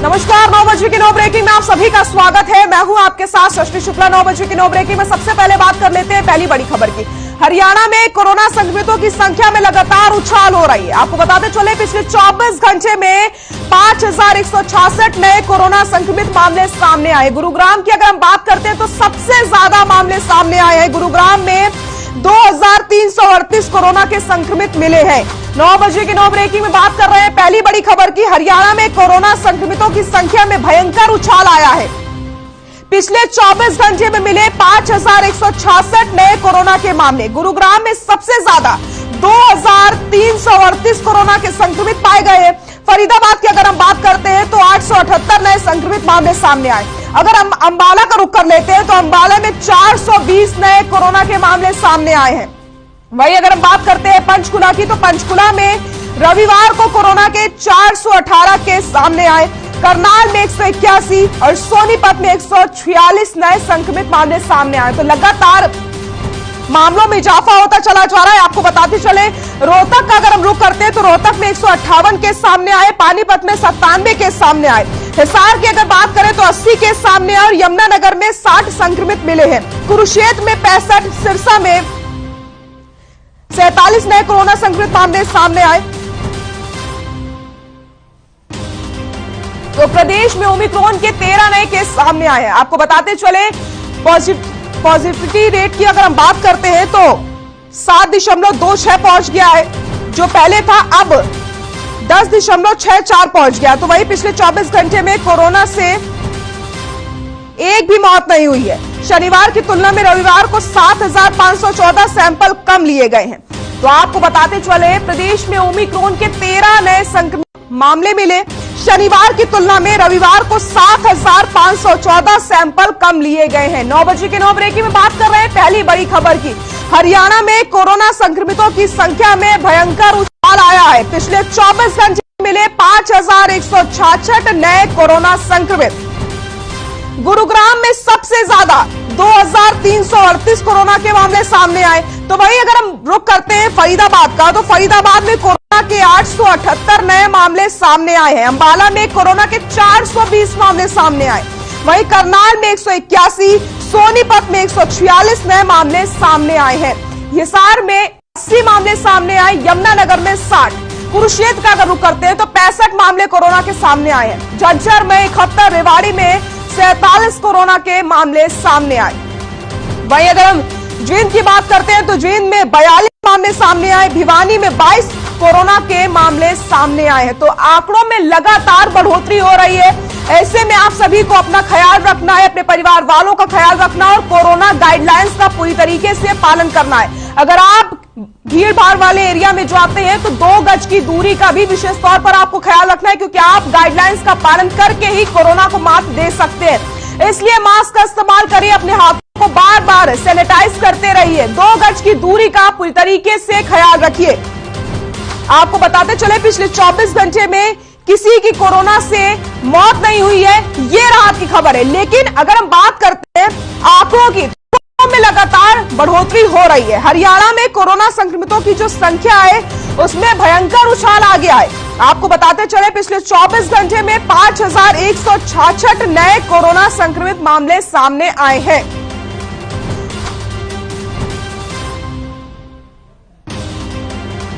नमस्कार, 9 बजे की 9 ब्रेकिंग में आप सभी का स्वागत है। मैं हूं आपके साथ शशि शुक्ला। 9 बजे की 9 ब्रेकिंग में सबसे पहले बात कर लेते हैं पहली बड़ी खबर की। हरियाणा में कोरोना संक्रमितों की संख्या में लगातार उछाल हो रही है। आपको बताते चले पिछले 24 घंटे में 5166 नए कोरोना संक्रमित मामले सामने आए। गुरुग्राम की अगर हम बात करते हैं तो सबसे ज्यादा मामले सामने आए हैं। गुरुग्राम में 2338 कोरोना के संक्रमित मिले हैं। 9 बजे की 9 ब्रेकिंग में बात कर रहे हैं पहली बड़ी खबर की। हरियाणा में कोरोना संक्रमितों की संख्या में भयंकर उछाल आया है। पिछले 24 घंटे में मिले 5166 नए कोरोना के मामले। गुरुग्राम में सबसे ज्यादा 2338 कोरोना के संक्रमित पाए गए हैं। फरीदाबाद की अगर हम बात करते हैं तो 878 नए संक्रमित मामले सामने आए। अगर हम अंबाला का रुख कर लेते हैं तो अंबाला में 420 नए कोरोना के मामले सामने आए हैं। वहीं अगर हम बात करते हैं पंचकुला की तो पंचकुला में रविवार को कोरोना के 418 केस सामने आए। करनाल में 181 और सोनीपत में 146 नए संक्रमित मामले सामने आए। तो लगातार मामलों में इजाफा होता चला जा रहा है। आपको बताते चले रोहतक का अगर हम रुख करते हैं तो रोहतक में 158 केस सामने आए। पानीपत में 97 केस सामने आए। हिसार की अगर बात करें तो 80 केस सामने आए और यमुनानगर में 60 संक्रमित मिले हैं। कुरुक्षेत्र में 65, सिरसा में 47 नए कोरोना संक्रमित मामले सामने आए। तो प्रदेश में ओमिक्रॉन के 13 नए केस सामने आए हैं। आपको बताते चले पॉजिटिविटी रेट की अगर हम बात करते हैं तो 7.26 पहुंच गया है। जो पहले था अब 10.64 पहुंच गया। तो वही पिछले 24 घंटे में कोरोना से एक भी मौत नहीं हुई है। शनिवार की तुलना में रविवार को 7514 सैंपल कम लिए गए हैं। तो आपको बताते चले प्रदेश में ओमिक्रॉन के 13 नए संक्रमित मामले मिले। शनिवार की तुलना में रविवार को 7514 सैंपल कम लिए गए हैं। 9 बजे के 9 ब्रेकिंग में बात कर रहे हैं पहली बड़ी खबर की। हरियाणा में कोरोना संक्रमितों की संख्या में भयंकर उछाल आया है। पिछले 24 घंटे में मिले 5166 नए कोरोना संक्रमित। गुरुग्राम में सबसे ज्यादा 2338 कोरोना के मामले सामने आए। तो वही अगर हम रुख करते हैं फरीदाबाद का तो फरीदाबाद में कोरोना के 878 नए मामले सामने आए हैं। अंबाला में कोरोना के 420 मामले सामने आए। वहीं करनाल में 181, सोनीपत में 146 नए मामले सामने आए हैं। हिसार में 80 मामले सामने आए। यमुनानगर में 60। कुरुक्षेत्र का अगर रुख करते हैं तो 65 मामले कोरोना के सामने आए हैं। झज्जर में 71, रेवाड़ी में 47 कोरोना के मामले सामने आए। वहीं अगर हम जींद की बात करते हैं तो जींद में 42 मामले सामने आए। भिवानी में 22 कोरोना के मामले सामने आए हैं। तो आंकड़ों में लगातार बढ़ोतरी हो रही है। ऐसे में आप सभी को अपना ख्याल रखना है, अपने परिवार वालों का ख्याल रखना है और कोरोना गाइडलाइंस का पूरी तरीके से पालन करना है। अगर आप भीड़ भाड़ वाले एरिया में जो आते हैं तो 2 गज की दूरी का भी विशेष तौर पर आपको ख्याल रखना है, क्योंकि आप गाइडलाइंस का पालन करके ही कोरोना को मात दे सकते हैं। इसलिए मास्क का इस्तेमाल करिए, अपने हाथों को बार बार सैनिटाइज करते रहिए, 2 गज की दूरी का पूरी तरीके से ख्याल रखिए। आपको बताते चले पिछले 24 घंटे में किसी की कोरोना से मौत नहीं हुई है। ये राहत की खबर है। लेकिन अगर हम बात करते हैं आंकड़ों की में लगातार बढ़ोतरी हो रही है। हरियाणा में कोरोना संक्रमितों की जो संख्या है उसमें भयंकर उछाल आ गया है। आपको बताते चले पिछले 24 घंटे में 5166 नए कोरोना संक्रमित मामले सामने आए हैं।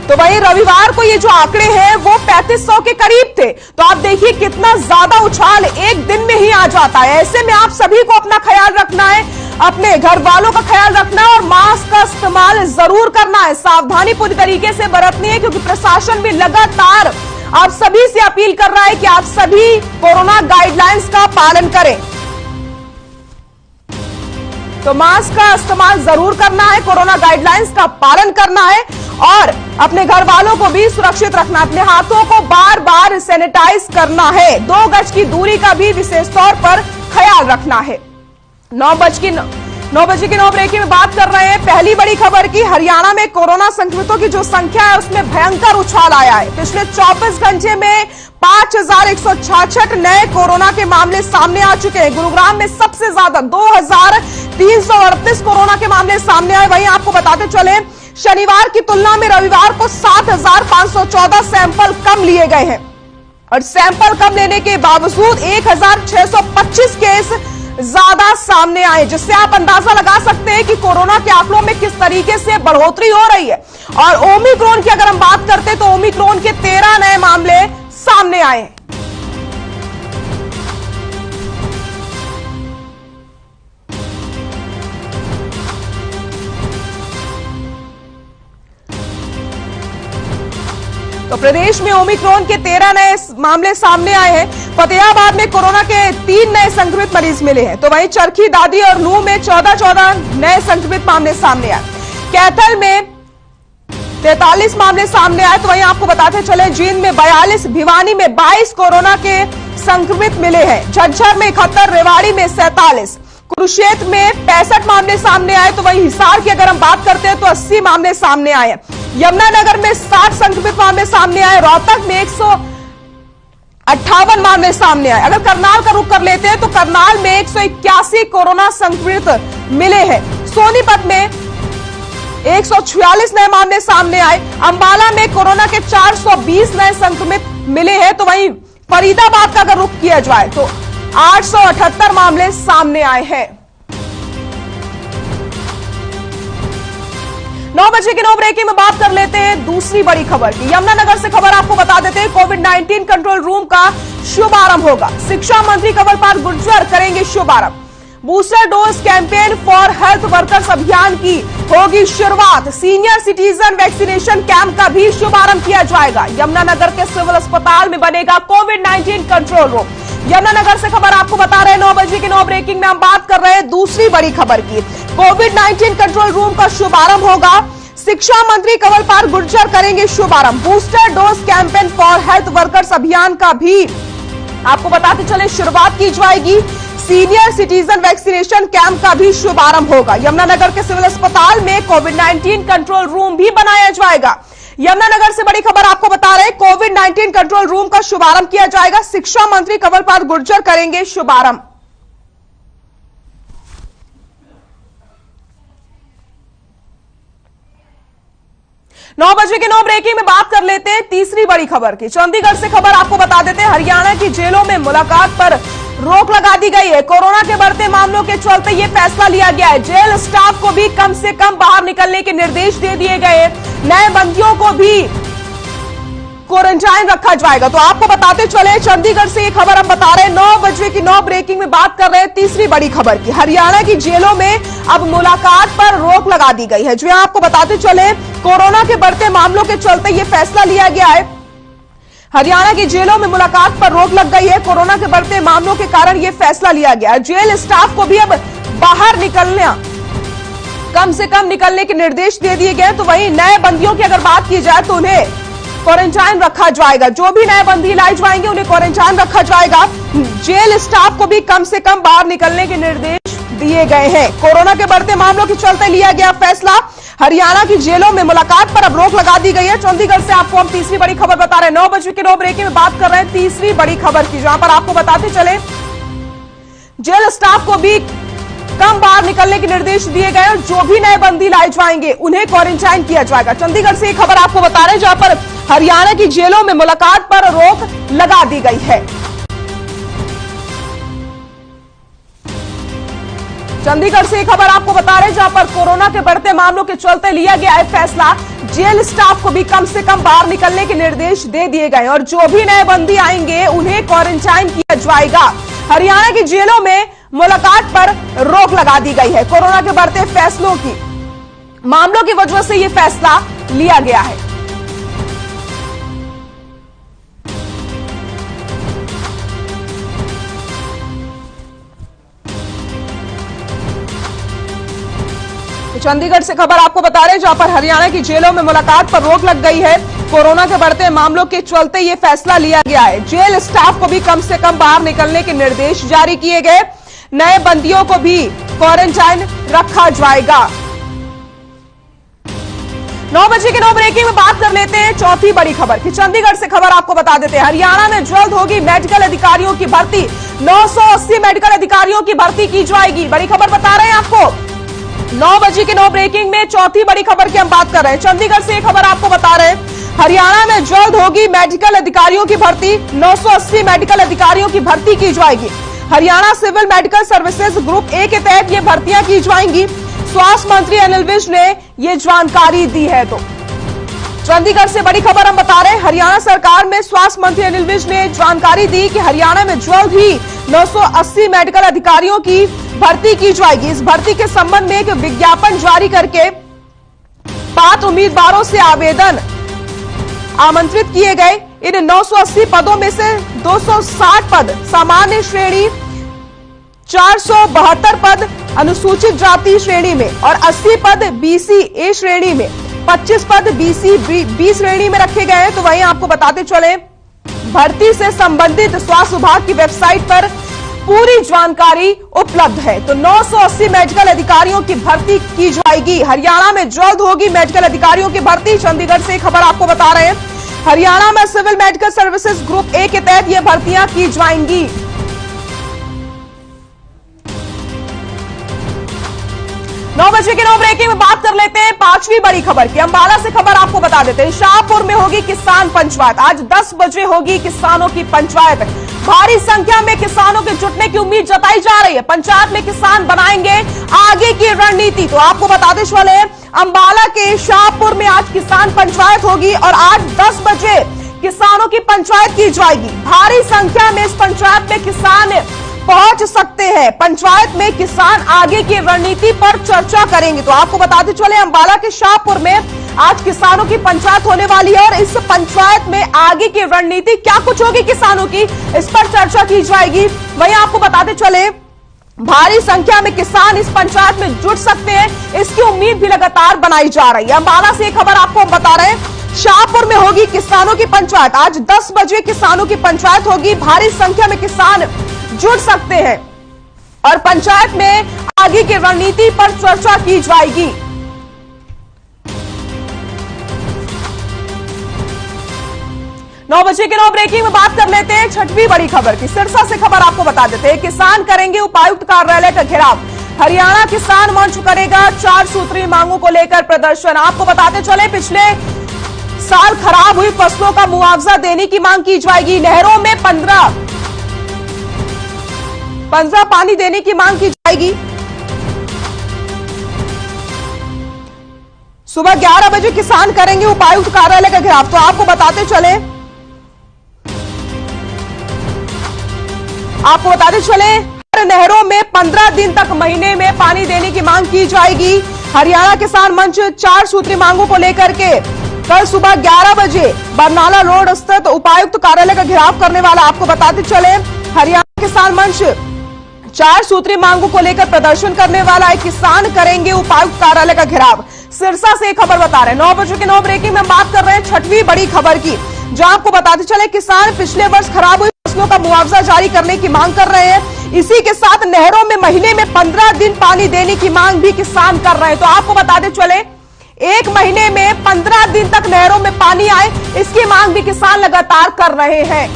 तो वहीं रविवार को ये जो आंकड़े हैं वो 3500 के करीब थे। तो आप देखिए कितना ज्यादा उछाल एक दिन में ही आ जाता है। ऐसे में आप सभी को अपना ख्याल रखना है, अपने घर वालों का ख्याल रखना है और मास्क का इस्तेमाल जरूर करना है। सावधानी पूरी तरीके से बरतनी है, क्योंकि प्रशासन भी लगातार आप सभी से अपील कर रहा है कि आप सभी कोरोना गाइडलाइंस का पालन करें। तो मास्क का इस्तेमाल जरूर करना है, कोरोना गाइडलाइंस का पालन करना है और अपने घर वालों को भी सुरक्षित रखना, अपने हाथों को बार बार सैनिटाइज करना है, 2 गज की दूरी का भी विशेष तौर पर ख्याल रखना है। 9 बजे की 9 ब्रेकिंग में बात कर रहे हैं पहली बड़ी खबर की। हरियाणा में कोरोना संक्रमितों की जो संख्या है उसमें भयंकर उछाल आया है। पिछले 24 घंटे में 5166 नए कोरोना के मामले सामने आ चुके हैं। गुरुग्राम में सबसे ज्यादा 2338 कोरोना के मामले सामने आए। वहीं आपको बताते चले शनिवार की तुलना में रविवार को 7514 सैंपल कम लिए गए हैं। और सैंपल कम लेने के बावजूद 1625 केस ज्यादा सामने आए, जिससे आप अंदाजा लगा सकते हैं कि कोरोना के आंकड़ों में किस तरीके से बढ़ोतरी हो रही है। और ओमिक्रॉन की अगर हम बात करते हैं तो ओमिक्रॉन के 13 नए मामले सामने आए हैं। तो प्रदेश में ओमिक्रॉन के 13 नए मामले सामने आए हैं। फतेहाबाद में कोरोना के 3 नए संक्रमित मरीज मिले हैं, तो वहीं चरखी दादी और नूह में 14 नए संक्रमित मामले सामने आए। कैथल में 43 मामले सामने आए, तो वहीं आपको बताते चले जींद में 42, भिवानी में 22 कोरोना के संक्रमित मिले हैं। झज्जर में 71, रेवाड़ी में 47, कुरुक्षेत्र में 65 मामले सामने आए, तो वहीं हिसार की अगर हम बात करते हैं तो 80 मामले सामने आए। यमुनानगर में 60 संक्रमित मामले सामने आए। रोहतक में 158 मामले सामने आए। अगर करनाल का रुख कर लेते हैं तो करनाल में 181 कोरोना संक्रमित मिले हैं। सोनीपत में 146 नए मामले सामने आए। अंबाला में कोरोना के 420 नए संक्रमित मिले हैं, तो वहीं फरीदाबाद का अगर रुख किया जाए तो 878 मामले सामने आए हैं। 9 बजे की 9 ब्रेकिंग में बात कर लेते हैं दूसरी बड़ी खबर की। यमुनानगर से खबर आपको बता देते हैं, कोविड-19 कंट्रोल रूम का शुभारंभ होगा। शिक्षा मंत्री कंवरपाल गुर्जर करेंगे शुभारंभ। Booster dose campaign for health workers अभियान की होगी शुरुआत। सीनियर सिटीजन वैक्सीनेशन कैंप का भी शुभारंभ किया जाएगा। यमुनानगर के सिविल अस्पताल में बनेगा कोविड-19 कंट्रोल रूम। यमुनानगर से खबर आपको बता रहे हैं, 9 बजे की 9 ब्रेकिंग में हम बात कर रहे हैं दूसरी बड़ी खबर की। कोविड-19 कंट्रोल रूम का शुभारंभ होगा। शिक्षा मंत्री कंवरपाल गुर्जर करेंगे शुभारंभ। Booster dose campaign for health workers अभियान का भी आपको बताते चले शुरुआत की जाएगी। सीनियर सिटीजन वैक्सीनेशन कैंप का भी शुभारंभ होगा। यमुनानगर के सिविल अस्पताल में कोविड-19 कंट्रोल रूम भी बनाया जाएगा। यमुनानगर से बड़ी खबर आपको बता रहे हैं, कोविड-19 कंट्रोल रूम का शुभारंभ किया जाएगा। शिक्षा मंत्री कंवरपाल गुर्जर करेंगे शुभारंभ। नौ बजे के 9 ब्रेकिंग में बात कर लेते हैं तीसरी बड़ी खबर की। चंडीगढ़ से खबर आपको बता देते हैं, हरियाणा की जेलों में मुलाकात पर रोक लगा दी गई है। कोरोना के बढ़ते मामलों के चलते यह फैसला लिया गया है। जेल स्टाफ को भी कम से कम बाहर निकलने के निर्देश दे दिए गए। नए बंदियों को भी क्वारंटाइन रखा जाएगा। तो आपको बताते चले, चंडीगढ़ से ये खबर हम बता रहे हैं, 9 बजे की 9 ब्रेकिंग में बात कर रहे हैं तीसरी बड़ी खबर की। हरियाणा की जेलों में अब मुलाकात पर रोक लगा दी गई है। जो आपको बताते चले, कोरोना के बढ़ते मामलों के चलते यह फैसला लिया गया है। हरियाणा की जेलों में मुलाकात पर रोक लग गई है। कोरोना के बढ़ते मामलों के कारण यह फैसला लिया गया है। जेल स्टाफ को भी अब बाहर निकलना, कम से कम निकलने के निर्देश दे दिए गए। तो वहीं नए बंदियों की अगर बात की जाए तो उन्हें क्वारंटाइन रखा जाएगा। जो भी नए बंदी लाए जाएंगे उन्हें क्वारंटाइन रखा जाएगा। जेल स्टाफ को भी कम से कम बाहर निकलने के निर्देश दिए गए हैं। कोरोना के बढ़ते मामलों के चलते लिया गया फैसला। हरियाणा की जेलों में मुलाकात पर अब रोक लगा दी गई है। चंडीगढ़ से आपको हम तीसरी बड़ी खबर बता रहे हैं। 9 बजे की 9 ब्रेकिंग में बात कर रहे हैं तीसरी बड़ी खबर की, जहां पर आपको बताते चले, जेल स्टाफ को भी कम बाहर निकलने के निर्देश दिए गए और जो भी नए बंदी लाए जाएंगे उन्हें क्वारंटाइन किया जाएगा। चंडीगढ़ से एक खबर आपको बता रहे हैं, जहां पर हरियाणा की जेलों में मुलाकात पर रोक लगा दी गई है। चंडीगढ़ से एक खबर आपको बता रहे हैं, जहां पर कोरोना के बढ़ते मामलों के चलते लिया गया है फैसला। जेल स्टाफ को भी कम से कम बाहर निकलने के निर्देश दे दिए गए और जो भी नए बंदी आएंगे उन्हें क्वारंटाइन किया जाएगा। हरियाणा की जेलों में मुलाकात पर रोक लगा दी गई है। कोरोना के बढ़ते फैसलों की मामलों की वजह से यह फैसला लिया गया है। चंडीगढ़ से खबर आपको बता रहे हैं, जहां पर हरियाणा की जेलों में मुलाकात पर रोक लग गई है। कोरोना के बढ़ते मामलों के चलते यह फैसला लिया गया है। जेल स्टाफ को भी कम से कम बाहर निकलने के निर्देश जारी किए गए। नए बंदियों को भी क्वारंटाइन रखा जाएगा। 9 बजे की 9 ब्रेकिंग में बात कर लेते हैं चौथी बड़ी खबर की। चंडीगढ़ से खबर आपको बता देते हैं, हरियाणा में जल्द होगी मेडिकल अधिकारियों की भर्ती। 980 मेडिकल अधिकारियों की भर्ती की जाएगी। बड़ी खबर बता रहे हैं आपको, 9 बजे की 9 ब्रेकिंग में चौथी बड़ी खबर की हम बात कर रहे हैं। चंडीगढ़ से एक खबर आपको बता रहे हैं, हरियाणा में जल्द होगी मेडिकल अधिकारियों की भर्ती। 980 मेडिकल अधिकारियों की भर्ती की जाएगी। Haryana civil medical services group A के तहत ये भर्तियां की जाएंगी। स्वास्थ्य मंत्री अनिल विज ने ये जानकारी दी है। तो चंडीगढ़ से बड़ी खबर हम बता रहे हैं, हरियाणा सरकार में स्वास्थ्य मंत्री अनिल विज ने जानकारी दी कि हरियाणा में जल्द ही 980 मेडिकल अधिकारियों की भर्ती की जाएगी। इस भर्ती के संबंध में एक विज्ञापन जारी करके पात्र उम्मीदवारों से आवेदन आमंत्रित किए गए। इन 980 पदों में से 260 पद सामान्य श्रेणी, 472 पद अनुसूचित जाति श्रेणी में और 80 पद बीसी ए श्रेणी में, 25 पद बीसी बी श्रेणी में रखे गए हैं। तो वहीं आपको बताते चले, भर्ती से संबंधित स्वास्थ्य विभाग की वेबसाइट पर पूरी जानकारी उपलब्ध है। तो 980 मेडिकल अधिकारियों की भर्ती की जाएगी। हरियाणा में जल्द होगी मेडिकल अधिकारियों की भर्ती। चंडीगढ़ से खबर आपको बता रहे हैं, हरियाणा में civil medical services group A के तहत ये भर्तियां की जाएंगी। 9 बजे के 9 ब्रेकिंग में बात कर लेते हैं पांचवी बड़ी खबर की। अंबाला से खबर आपको बता देते हैं, शाहपुर में होगी किसान पंचायत। आज 10 बजे होगी किसानों की पंचायत। भारी संख्या में किसानों के जुटने की उम्मीद जताई जा रही है। पंचायत में किसान बनाएंगे आगे की रणनीति। तो आपको बताते चले, अंबाला के शाहपुर में आज किसान पंचायत होगी और आज 10 बजे किसानों की पंचायत की जाएगी। भारी संख्या में इस पंचायत में किसान पहुंच सकते हैं। पंचायत में किसान आगे की रणनीति पर चर्चा करेंगे। तो आपको बताते चले, अंबाला के शाहपुर में आज किसानों की पंचायत होने वाली है और इस पंचायत में आगे की रणनीति क्या कुछ होगी किसानों की, इस पर चर्चा की जाएगी। वहीं आपको बताते चले, भारी संख्या में किसान इस पंचायत में जुट सकते हैं, इसकी उम्मीद भी लगातार बनाई जा रही है। अंबाला से खबर आपको हम बता रहे हैं, शाहपुर में होगी किसानों की पंचायत। आज 10 बजे किसानों की पंचायत होगी। भारी संख्या में किसान जुट सकते हैं और पंचायत में आगे की रणनीति पर चर्चा की जाएगी। नौ बजे के 9 ब्रेकिंग में बात कर लेते हैं छठवीं बड़ी खबर की। सिरसा से खबर आपको बता देते हैं, किसान करेंगे उपायुक्त कार्यालय का घेराव। हरियाणा किसान मंच करेगा 4 सूत्री मांगों को लेकर प्रदर्शन। आपको बताते चले, पिछले साल खराब हुई फसलों का मुआवजा देने की मांग की जाएगी। नहरों में 15 पानी देने की मांग की जाएगी। सुबह 11 बजे किसान करेंगे उपायुक्त कार्यालय का घेराव। तो आपको बताते चले, हर नहरों में 15 दिन तक महीने में पानी देने की मांग की जाएगी। हरियाणा किसान मंच 4 सूत्री मांगों को लेकर के कल सुबह 11 बजे बरनाला रोड स्थित उपायुक्त कार्यालय का घेराव करने वाला। आपको बताते चले, हरियाणा किसान मंच 4 सूत्री मांगों को लेकर प्रदर्शन करने वाला है। किसान करेंगे उपायुक्त कार्यालय का घेराव। सिरसा से खबर बता रहे हैं, 9 बजे के 9 ब्रेकिंग में बात कर रहे हैं छठवीं बड़ी खबर की, जहां आपको बताते चले, किसान पिछले वर्ष खराब हुई फसलों का मुआवजा जारी करने की मांग कर रहे हैं। इसी के साथ नहरों में महीने में 15 दिन पानी देने की मांग भी किसान कर रहे हैं। तो आपको बताते चले, 1 महीने में 15 दिन तक नहरों में पानी आए, इसकी मांग भी किसान लगातार कर रहे हैं।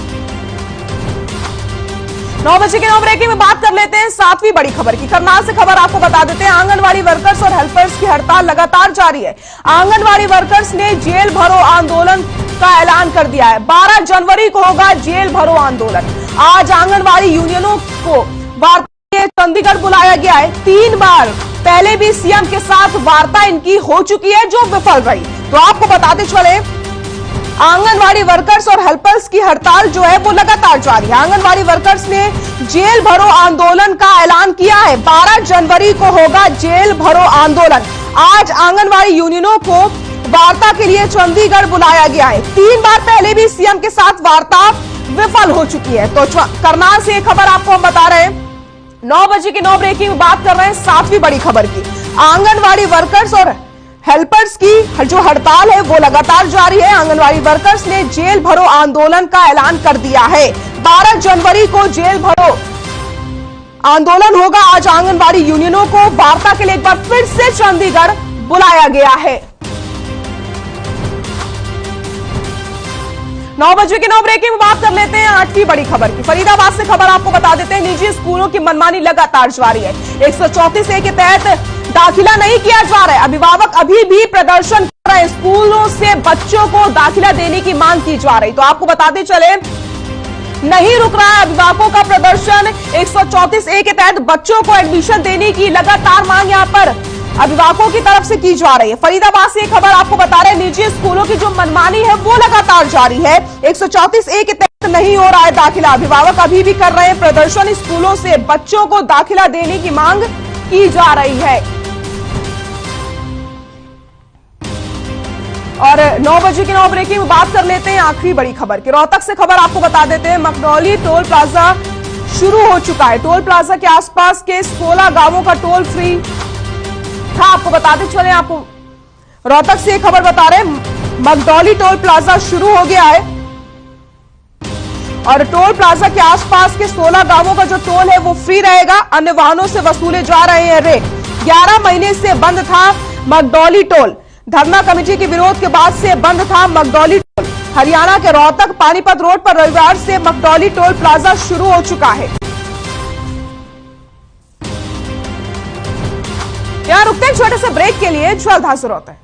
9 बजे के 9 ब्रेकिंग में बात कर लेते हैं 7वीं बड़ी खबर की। करनाल से खबर आपको बता देते हैं, आंगनवाड़ी वर्कर्स और हेल्पर्स की हड़ताल लगातार जारी है। आंगनवाड़ी वर्कर्स ने जेल भरो आंदोलन का ऐलान कर दिया है। 12 जनवरी को होगा जेल भरो आंदोलन। आज आंगनवाड़ी यूनियनों को वार्ता के लिए चंडीगढ़ बुलाया गया है। 3 बार पहले भी सीएम के साथ वार्ता इनकी हो चुकी है, जो विफल रही। तो आपको बताते चले, आंगनवाड़ी वर्कर्स और हेल्पर्स की हड़ताल जो है वो लगातार जारी है। आंगनवाड़ी वर्कर्स ने जेल भरो आंदोलन का ऐलान किया है। 12 जनवरी को होगा जेल भरो आंदोलन। आज आंगनवाड़ी यूनियनों को वार्ता के लिए चंडीगढ़ बुलाया गया है। 3 बार पहले भी सीएम के साथ वार्ता विफल हो चुकी है। तो करनाल से खबर आपको हम बता रहे हैं, 9 बजे की 9 ब्रेकिंग में बात कर रहे हैं 7वीं बड़ी खबर की। आंगनवाड़ी वर्कर्स और हेल्पर्स की जो हड़ताल है वो लगातार जारी है। आंगनवाड़ी वर्कर्स ने जेल भरो आंदोलन का ऐलान कर दिया है। 12 जनवरी को जेल भरो आंदोलन होगा। आज आंगनवाड़ी यूनियनों को वार्ता के लिए एक बार फिर से चंडीगढ़ बुलाया गया है। 9 बजे के 9 ब्रेकिंग में बात कर लेते हैं 8वीं बड़ी खबर की। फरीदाबाद से खबर आपको बता देते हैं, निजी स्कूलों की मनमानी लगातार जारी है। 134A के तहत दाखिला नहीं किया जा रहा है। अभिभावक अभी भी प्रदर्शन स्कूलों से बच्चों को दाखिला देने की मांग की जा रही। तो आपको बताते चले, नहीं रुक रहा है अभिभावकों का प्रदर्शन। 134A के तहत बच्चों को एडमिशन देने की लगातार मांग यहां पर अभिभावकों की तरफ से की जा रही है। फरीदाबाद से खबर आपको बता रहे हैं, निजी स्कूलों की जो मनमानी है वो लगातार जारी है। 134A के तहत नहीं हो रहा है दाखिला, अभिभावक अभी भी कर रहे हैं प्रदर्शन। स्कूलों से बच्चों को दाखिला देने की मांग की जा रही है। और 9 बजे की 9 ब्रेकिंग में बात कर लेते हैं आखिरी बड़ी खबर की। रोहतक से खबर आपको बता देते हैं, मकनौली टोल प्लाजा शुरू हो चुका है। टोल प्लाजा के आसपास के 16 गांवों का टोल फ्री था। आपको बताते चले, आपको रोहतक से खबर बता रहे हैं, मकनौली टोल प्लाजा शुरू हो गया है और टोल प्लाजा के आसपास के 16 गांवों का जो टोल है वो फ्री रहेगा। अन्य वाहनों से वसूले जा रहे हैं रेट। 11 महीने से बंद था मकनौली टोल। धरना कमेटी के विरोध के बाद से बंद था मकनौली टोल। हरियाणा के रोहतक पानीपत रोड पर रविवार से मकनौली टोल प्लाजा शुरू हो चुका है। यहां रुकते हैं छोटे से ब्रेक के लिए, जल्द हाजिर होते हैं।